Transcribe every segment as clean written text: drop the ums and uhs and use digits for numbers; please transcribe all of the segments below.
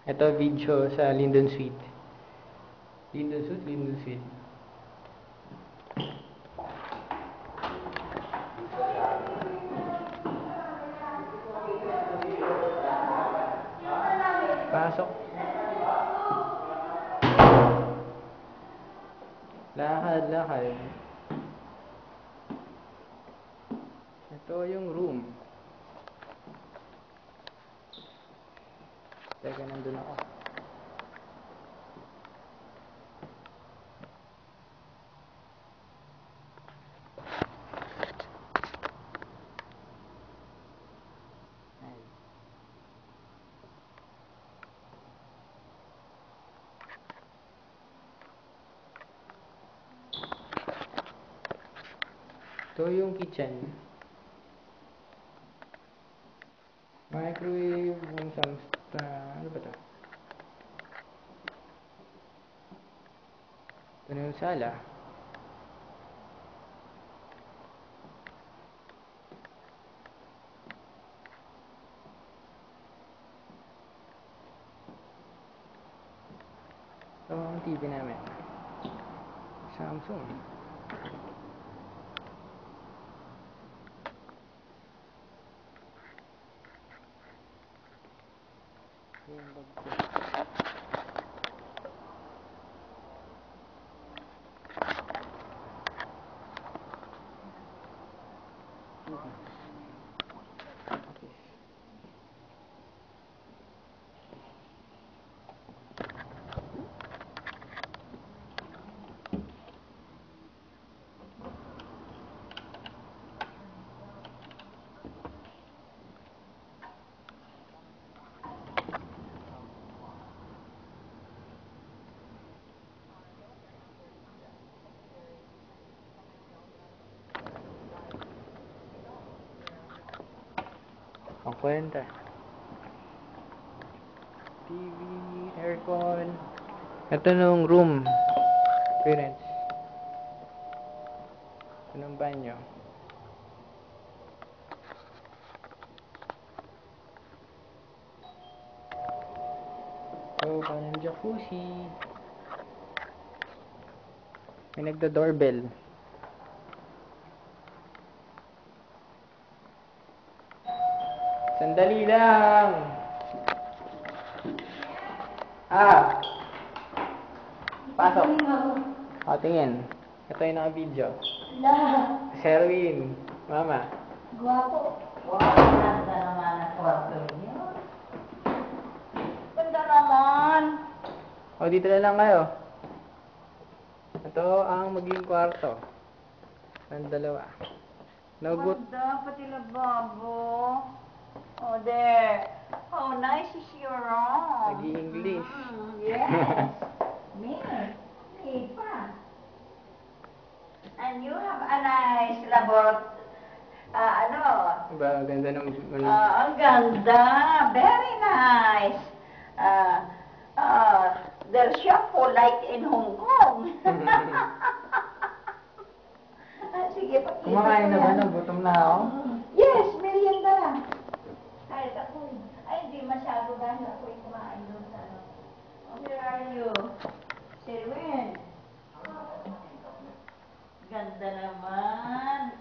Ito video sa Linden Suite. Linden Suite, Linden Suite. Pasok. Lakad, lakad. Ito yung room. Teka, nandun ako. Ito yung kitchen. Microwave, ano ba ito? Ito na yung sala. Ito ang TV namin. Samsung. Ang kwenta. TV, aircon. Ito nung room. Parents. Ito nung banyo. Ito, kanang jacuzzi. May nagda-doorbell. Sandali lang! Pasok. O, tingin. Ito yung naka-video. Sherwin. Mama. Guwapo. Wow, ganda naman ang kwarto niyo. Ganda naman. O, dito na lang kayo. Ito ang magiging kwarto. Ang dalawa. Nagut. Ganda, pati lababo. Oh, there. Oh, nice is your room. Nag-i-English. Yes. Me pa. And you have a nice Diba, ganda ng... ang ganda. Very nice. There's shampoo like in Hong Kong. Sige, pakita. Kumakain na ba? Nagutom na ako? Yes, merienda lang. Kahit ako, hindi masyado dahil ako'y kumain doon sa ano. Oh, where are you? Sherwin. Ganda naman.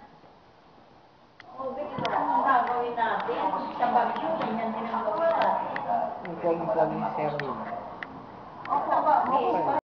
Oh, ganito ang gagawin natin. Sa Baguio, ganyan din ang gawin natin. Ang pogi-pogi si Sherwin. Opo,